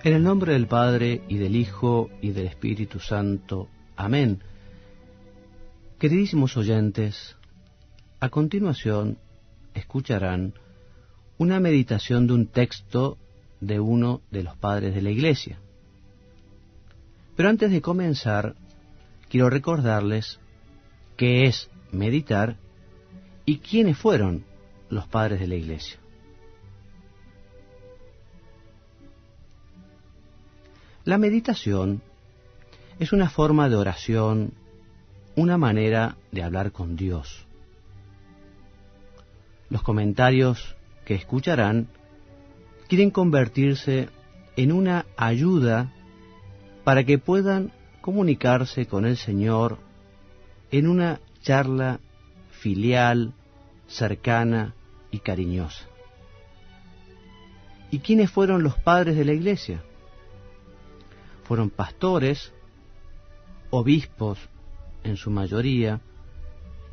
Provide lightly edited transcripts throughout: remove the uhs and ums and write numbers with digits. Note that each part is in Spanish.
En el nombre del Padre, y del Hijo, y del Espíritu Santo. Amén. Queridísimos oyentes, a continuación escucharán una meditación de un texto de uno de los padres de la Iglesia. Pero antes de comenzar, quiero recordarles qué es meditar y quiénes fueron los padres de la Iglesia. La meditación es una forma de oración, una manera de hablar con Dios. Los comentarios que escucharán quieren convertirse en una ayuda para que puedan comunicarse con el Señor en una charla filial, cercana y cariñosa. ¿Y quiénes fueron los padres de la Iglesia? Fueron pastores, obispos en su mayoría,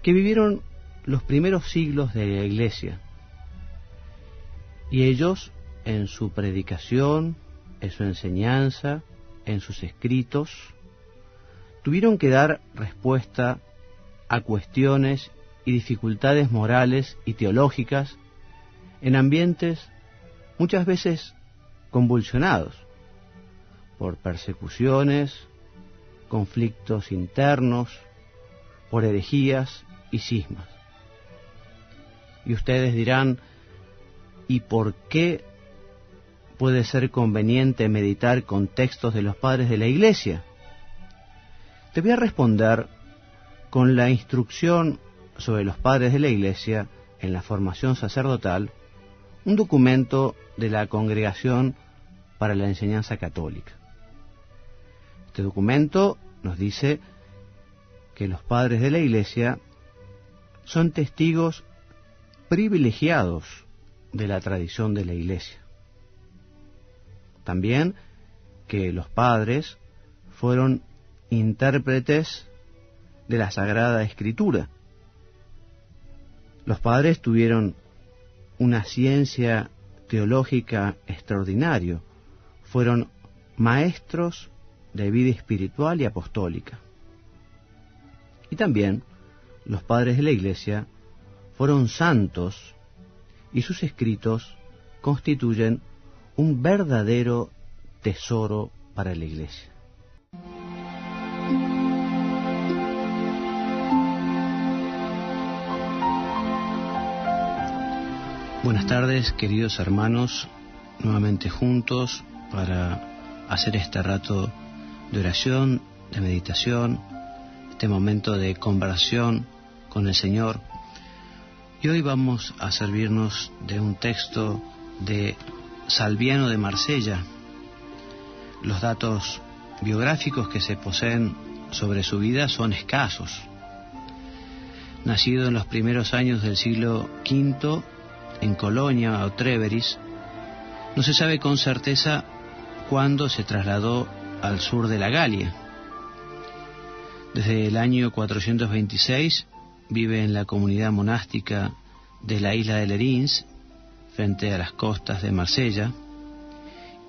que vivieron los primeros siglos de la Iglesia. Y ellos, en su predicación, en su enseñanza, en sus escritos, tuvieron que dar respuesta a cuestiones y dificultades morales y teológicas en ambientes muchas veces convulsionados por persecuciones, conflictos internos, por herejías y cismas. Y ustedes dirán, ¿y por qué puede ser conveniente meditar con textos de los padres de la Iglesia? Te voy a responder con la instrucción sobre los padres de la Iglesia en la formación sacerdotal, un documento de la Congregación para la Enseñanza Católica. Este documento nos dice que los padres de la Iglesia son testigos privilegiados de la tradición de la Iglesia. También que los padres fueron intérpretes de la Sagrada Escritura. Los padres tuvieron una ciencia teológica extraordinaria, fueron maestros de vida espiritual y apostólica. Y también los padres de la Iglesia fueron santos y sus escritos constituyen un verdadero tesoro para la Iglesia. Buenas tardes, queridos hermanos, nuevamente juntos para hacer este rato de oración, de meditación, este momento de conversación con el Señor. Y hoy vamos a servirnos de un texto de Salviano de Marsella. Los datos biográficos que se poseen sobre su vida son escasos. Nacido en los primeros años del siglo V en Colonia o Treveris, no se sabe con certeza cuándo se trasladó al sur de la Galia. Desde el año 426 vive en la comunidad monástica de la isla de Lerins, frente a las costas de Marsella,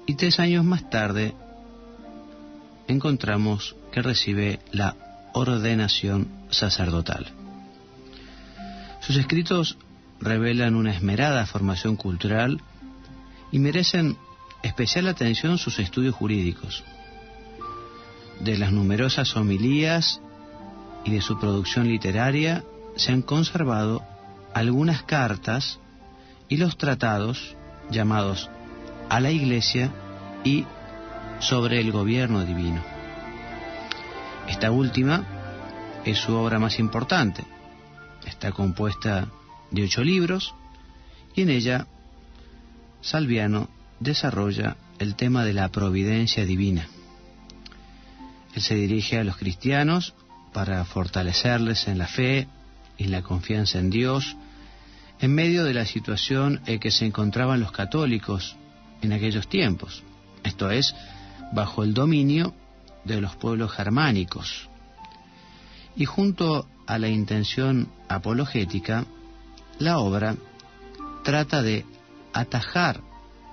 y 3 años más tarde encontramos que recibe la ordenación sacerdotal. Sus escritos revelan una esmerada formación cultural y merecen especial atención sus estudios jurídicos. De las numerosas homilías y de su producción literaria se han conservado algunas cartas y los tratados llamados A la Iglesia y Sobre el Gobierno Divino. Esta última es su obra más importante. Está compuesta de 8 libros y en ella Salviano desarrolla el tema de la providencia divina. Él se dirige a los cristianos para fortalecerles en la fe y en la confianza en Dios en medio de la situación en que se encontraban los católicos en aquellos tiempos, esto es, bajo el dominio de los pueblos germánicos. Y junto a la intención apologética, la obra trata de atajar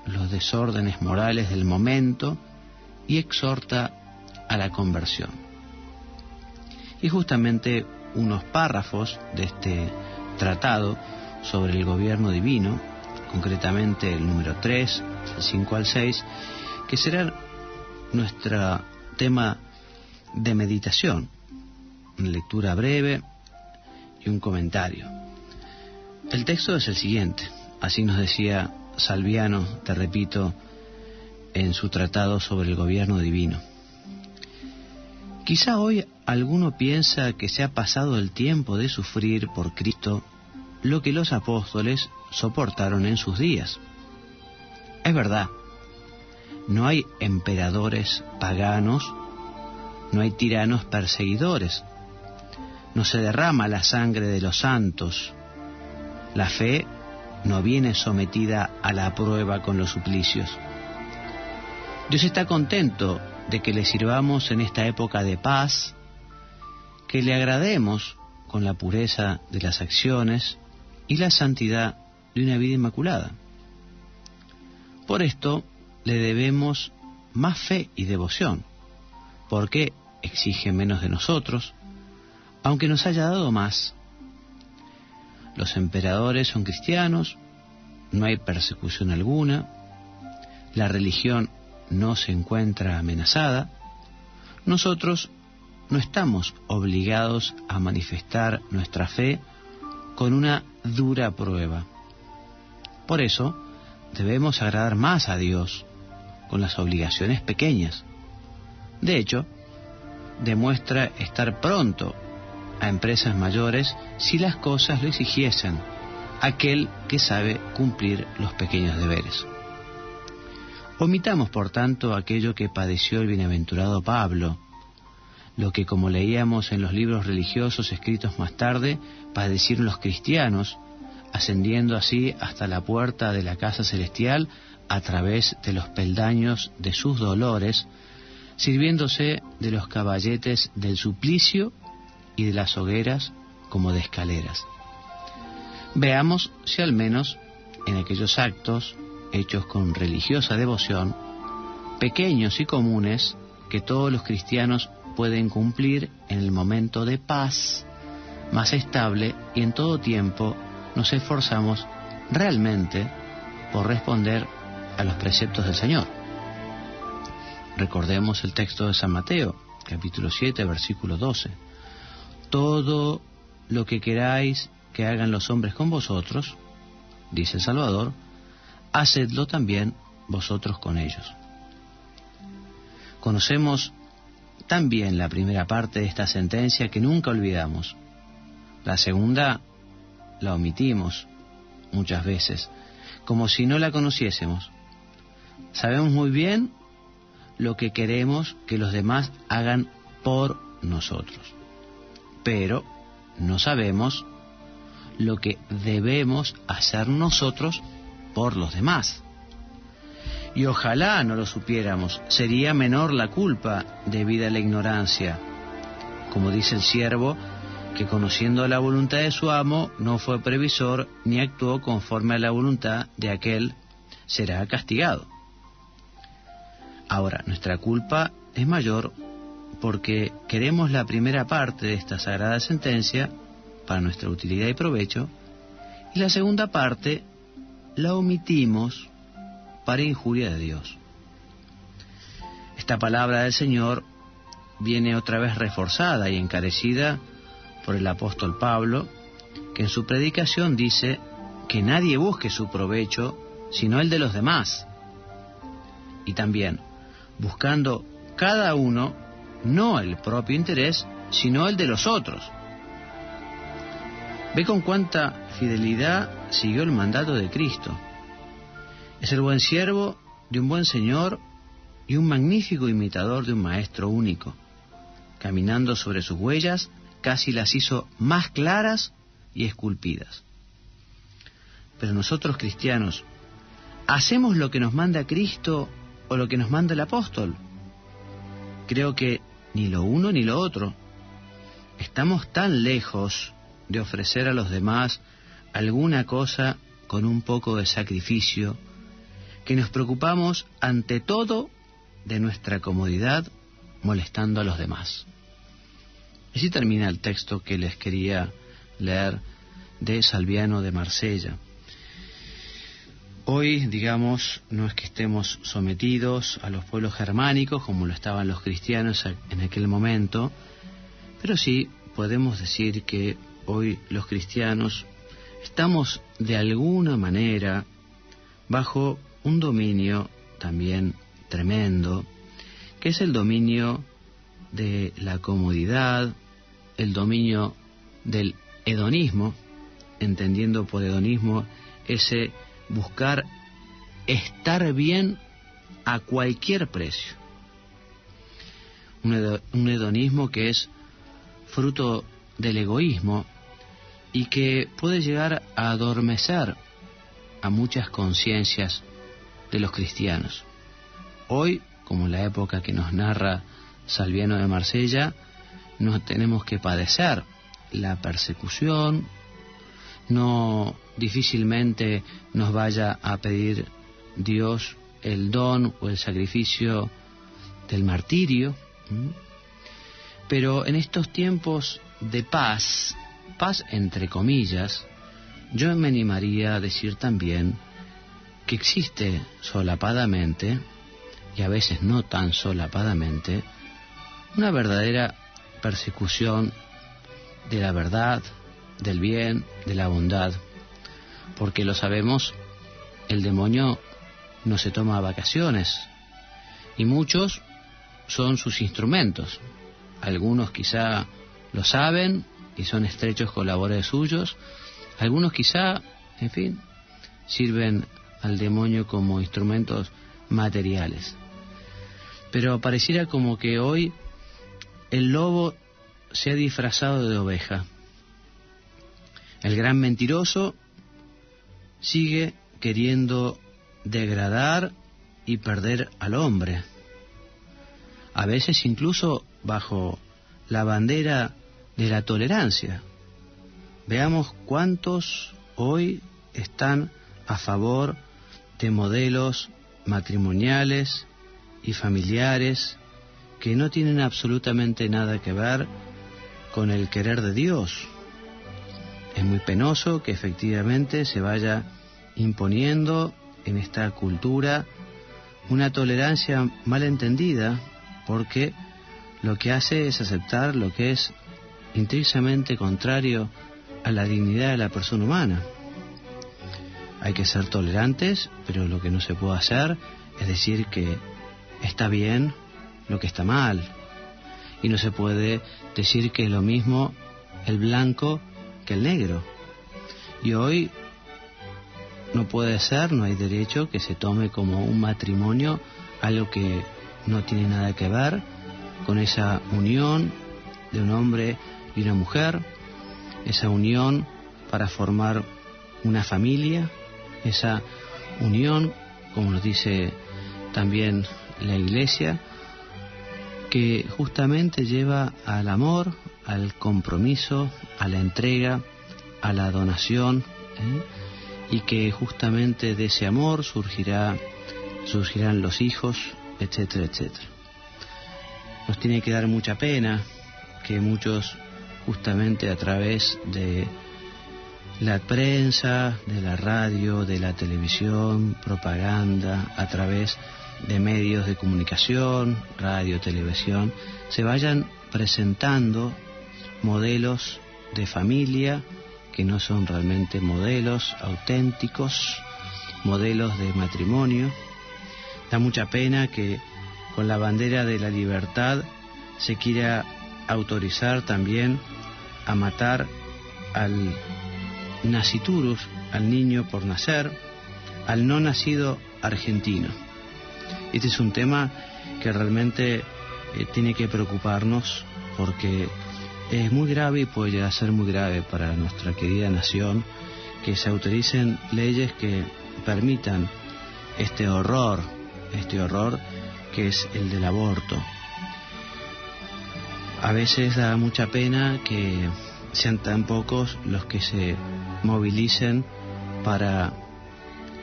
los desórdenes morales del momento y exhorta a la conversión. Y justamente unos párrafos de este tratado sobre el gobierno divino, concretamente el número 3, del 5 al 6, que será nuestro tema de meditación, una lectura breve y un comentario. El texto es el siguiente, así nos decía Salviano, te repito, en su tratado sobre el gobierno divino. Quizá hoy alguno piensa que se ha pasado el tiempo de sufrir por Cristo lo que los apóstoles soportaron en sus días. Es verdad, no hay emperadores paganos, no hay tiranos perseguidores, no se derrama la sangre de los santos, la fe no viene sometida a la prueba con los suplicios. Dios está contento de que le sirvamos en esta época de paz, que le agrademos con la pureza de las acciones y la santidad de una vida inmaculada. Por esto le debemos más fe y devoción, porque exige menos de nosotros, aunque nos haya dado más. Los emperadores son cristianos, no hay persecución alguna, la religión no se encuentra amenazada. Nosotros no estamos obligados a manifestar nuestra fe con una dura prueba. Por eso debemos agradar más a Dios con las obligaciones pequeñas. De hecho, demuestra estar pronto a empresas mayores si las cosas lo exigiesen, aquel que sabe cumplir los pequeños deberes. Omitamos, por tanto, aquello que padeció el bienaventurado Pablo, lo que, como leíamos en los libros religiosos escritos más tarde, padecieron los cristianos, ascendiendo así hasta la puerta de la casa celestial a través de los peldaños de sus dolores, sirviéndose de los caballetes del suplicio y de las hogueras como de escaleras. Veamos si al menos en aquellos actos, hechos con religiosa devoción, pequeños y comunes, que todos los cristianos pueden cumplir en el momento de paz más estable, y en todo tiempo nos esforzamos realmente por responder a los preceptos del Señor. Recordemos el texto de San Mateo, capítulo 7, versículo 12. Todo lo que queráis que hagan los hombres con vosotros, dice el Salvador, hacedlo también vosotros con ellos. Conocemos también la primera parte de esta sentencia que nunca olvidamos. La segunda la omitimos muchas veces, como si no la conociésemos. Sabemos muy bien lo que queremos que los demás hagan por nosotros, pero no sabemos lo que debemos hacer nosotros por los demás. Y ojalá no lo supiéramos, sería menor la culpa debida a la ignorancia. Como dice el siervo, que conociendo la voluntad de su amo, no fue previsor ni actuó conforme a la voluntad de aquel, será castigado. Ahora, nuestra culpa es mayor porque queremos la primera parte de esta sagrada sentencia para nuestra utilidad y provecho, y la segunda parte la omitimos para injuria de Dios. Esta palabra del Señor viene otra vez reforzada y encarecida por el apóstol Pablo, que en su predicación dice que nadie busque su provecho sino el de los demás, y también buscando cada uno no el propio interés sino el de los otros. Ve con cuánta fidelidad siguió el mandato de Cristo. Es el buen siervo de un buen Señor y un magnífico imitador de un Maestro único. Caminando sobre sus huellas, casi las hizo más claras y esculpidas. Pero nosotros cristianos, ¿hacemos lo que nos manda Cristo o lo que nos manda el apóstol? Creo que ni lo uno ni lo otro. Estamos tan lejos de ofrecer a los demás alguna cosa con un poco de sacrificio, que nos preocupamos ante todo de nuestra comodidad, molestando a los demás. Así termina el texto que les quería leer de Salviano de Marsella. Hoy, digamos, no es que estemos sometidos a los pueblos germánicos como lo estaban los cristianos en aquel momento, pero sí podemos decir que hoy los cristianos estamos de alguna manera bajo un dominio también tremendo, que es el dominio de la comodidad, el dominio del hedonismo, entendiendo por hedonismo ese buscar estar bien a cualquier precio. Un hedonismo que es fruto del egoísmo y que puede llegar a adormecer a muchas conciencias de los cristianos. Hoy, como en la época que nos narra Salviano de Marsella, no tenemos que padecer la persecución, no difícilmente nos vaya a pedir Dios el don o el sacrificio del martirio, pero en estos tiempos de paz entre comillas, yo me animaría a decir también que existe solapadamente, y a veces no tan solapadamente, una verdadera persecución de la verdad, del bien, de la bondad, porque lo sabemos, el demonio no se toma vacaciones, y muchos son sus instrumentos. Algunos quizá lo saben y son estrechos colaboradores suyos, algunos quizá, en fin, sirven al demonio como instrumentos materiales. Pero pareciera como que hoy el lobo se ha disfrazado de oveja. El gran mentiroso sigue queriendo degradar y perder al hombre, a veces incluso bajo la bandera de la tolerancia. Veamos cuántos hoy están a favor de modelos matrimoniales y familiares que no tienen absolutamente nada que ver con el querer de Dios. Es muy penoso que efectivamente se vaya imponiendo en esta cultura una tolerancia mal entendida, porque lo que hace es aceptar lo que es intrínsecamente contrario a la dignidad de la persona humana. Hay que ser tolerantes, pero lo que no se puede hacer es decir que está bien lo que está mal. Y no se puede decir que es lo mismo el blanco que el negro. Y hoy no puede ser, no hay derecho que se tome como un matrimonio algo que no tiene nada que ver con esa unión de un hombre y una mujer, esa unión para formar una familia, esa unión, como nos dice también la Iglesia, que justamente lleva al amor, al compromiso, a la entrega, a la donación, y que justamente de ese amor surgirán los hijos, etcétera, etcétera. Nos tiene que dar mucha pena que muchos, justamente a través de la prensa, de la radio, de la televisión, propaganda, a través de medios de comunicación, radio, televisión, se vayan presentando modelos de familia que no son realmente modelos auténticos, modelos de matrimonio. Da mucha pena que con la bandera de la libertad se quiera autorizar también a matar al nasciturus, al niño por nacer, al no nacido argentino. Este es un tema que realmente tiene que preocuparnos, porque es muy grave y puede llegar a ser muy grave para nuestra querida nación que se autoricen leyes que permitan este horror que es el del aborto. A veces da mucha pena que sean tan pocos los que se movilicen para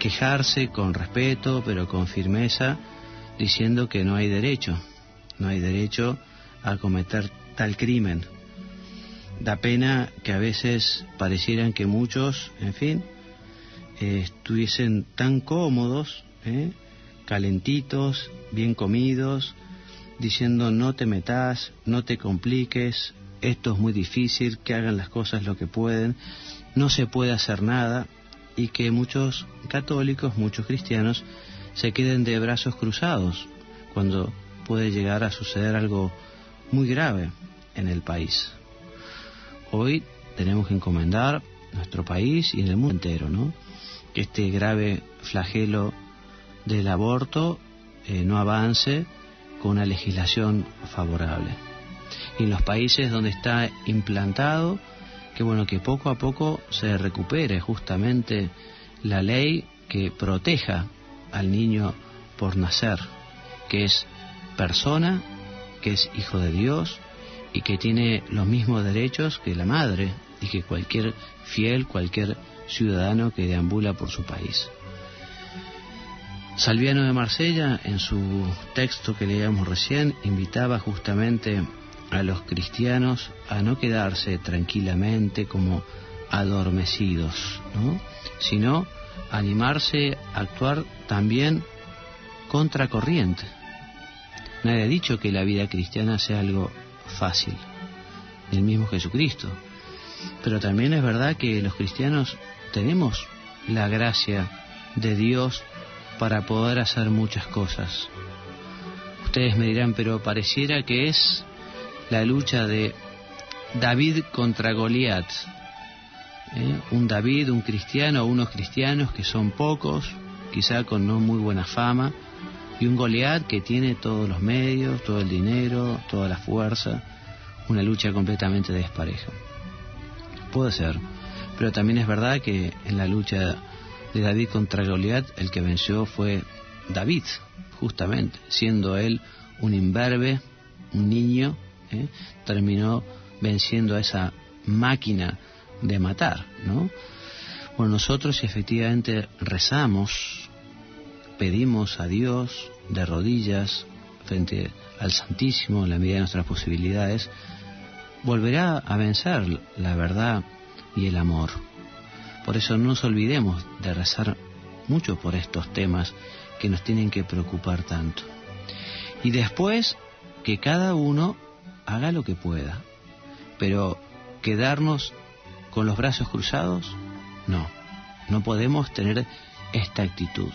quejarse con respeto, pero con firmeza, diciendo que no hay derecho a cometer tal crimen. Da pena que a veces parecieran que muchos, en fin, estuviesen tan cómodos, calentitos, bien comidos, diciendo no te metas, no te compliques, esto es muy difícil, que hagan las cosas lo que pueden, no se puede hacer nada, y que muchos católicos, muchos cristianos, se queden de brazos cruzados cuando puede llegar a suceder algo muy grave en el país. Hoy tenemos que encomendar nuestro país y en el mundo entero, ¿no?, que este grave flagelo del aborto no avance con una legislación favorable. Y en los países donde está implantado, que poco a poco se recupere justamente la ley que proteja al niño por nacer, que es persona, que es hijo de Dios y que tiene los mismos derechos que la madre y que cualquier fiel, cualquier ciudadano que deambula por su país. Salviano de Marsella, en su texto que leíamos recién, invitaba justamente a los cristianos a no quedarse tranquilamente como adormecidos, ¿no?, sino animarse a actuar también contracorriente. Nadie ha dicho que la vida cristiana sea algo fácil, el mismo Jesucristo. Pero también es verdad que los cristianos tenemos la gracia de Dios para poder hacer muchas cosas. Ustedes me dirán, pero pareciera que es la lucha de David contra Goliat. Un David, un cristiano o unos cristianos que son pocos, quizá con no muy buena fama, y un Goliat que tiene todos los medios, todo el dinero, toda la fuerza, una lucha completamente despareja. Puede ser, pero también es verdad que en la lucha de David contra Goliat, el que venció fue David, justamente, siendo él un imberbe, un niño, terminó venciendo a esa máquina de matar, ¿no? Bueno, nosotros efectivamente rezamos, pedimos a Dios de rodillas frente al Santísimo en la medida de nuestras posibilidades, volverá a vencer la verdad y el amor. Por eso no nos olvidemos de rezar mucho por estos temas que nos tienen que preocupar tanto. Y después que cada uno haga lo que pueda, pero quedarnos con los brazos cruzados, no podemos tener esta actitud.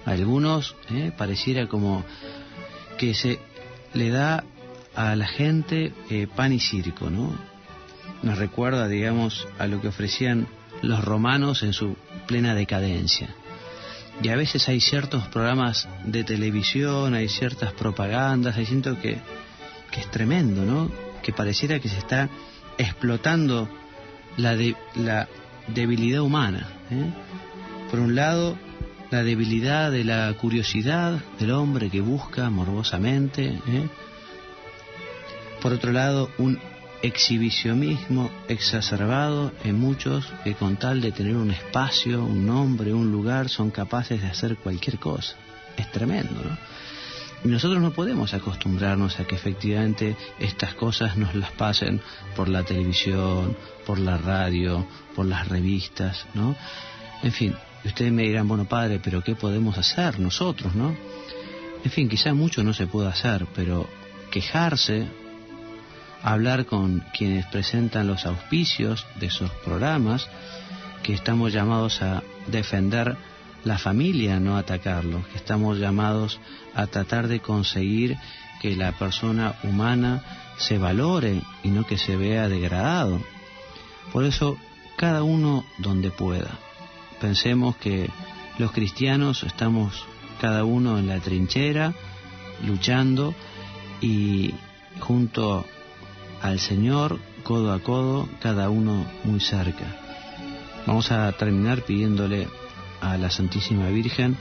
A algunos pareciera como que se le da a la gente pan y circo, ¿no? Nos recuerda, digamos, a lo que ofrecían los romanos en su plena decadencia. Y a veces hay ciertos programas de televisión, hay ciertas propagandas, hay siento que es tremendo, ¿no? Que pareciera que se está explotando la debilidad humana. Por un lado, la debilidad de la curiosidad del hombre que busca morbosamente. Por otro lado, un exhibicionismo exacerbado en muchos que con tal de tener un espacio, un nombre, un lugar, son capaces de hacer cualquier cosa. Es tremendo, ¿no? Y nosotros no podemos acostumbrarnos a que efectivamente estas cosas nos las pasen por la televisión, por la radio, por las revistas, ¿no? En fin, ustedes me dirán, bueno, padre, pero ¿qué podemos hacer nosotros, no? En fin, quizá mucho no se pueda hacer, pero quejarse, hablar con quienes presentan los auspicios de esos programas, que estamos llamados a defender la familia, no atacarlo, que estamos llamados a tratar de conseguir que la persona humana se valore y no que se vea degradado. Por eso, cada uno donde pueda. Pensemos que los cristianos estamos cada uno en la trinchera, luchando y junto al Señor, codo a codo, cada uno muy cerca. Vamos a terminar pidiéndole a la Santísima Virgen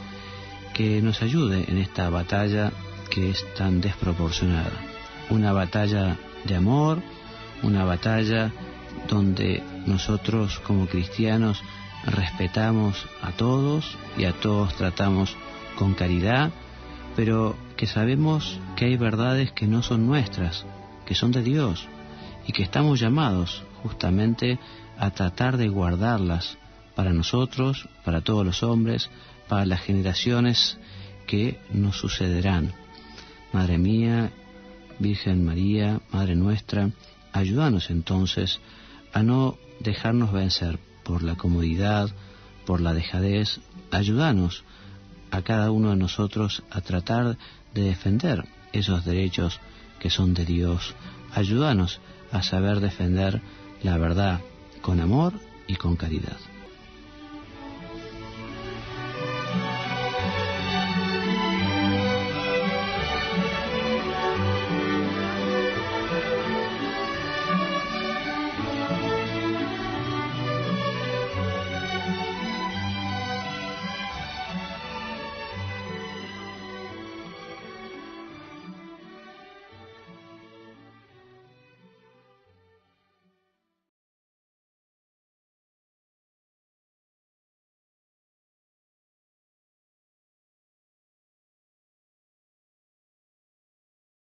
que nos ayude en esta batalla que es tan desproporcionada. Una batalla de amor, una batalla donde nosotros como cristianos respetamos a todos y a todos tratamos con caridad, pero que sabemos que hay verdades que no son nuestras, que son de Dios, y que estamos llamados justamente a tratar de guardarlas para nosotros, para todos los hombres, para las generaciones que nos sucederán. Madre mía, Virgen María, Madre nuestra, ayúdanos entonces a no dejarnos vencer por la comodidad, por la dejadez. Ayúdanos a cada uno de nosotros a tratar de defender esos derechos que son de Dios. Ayúdanos a saber defender la verdad con amor y con caridad.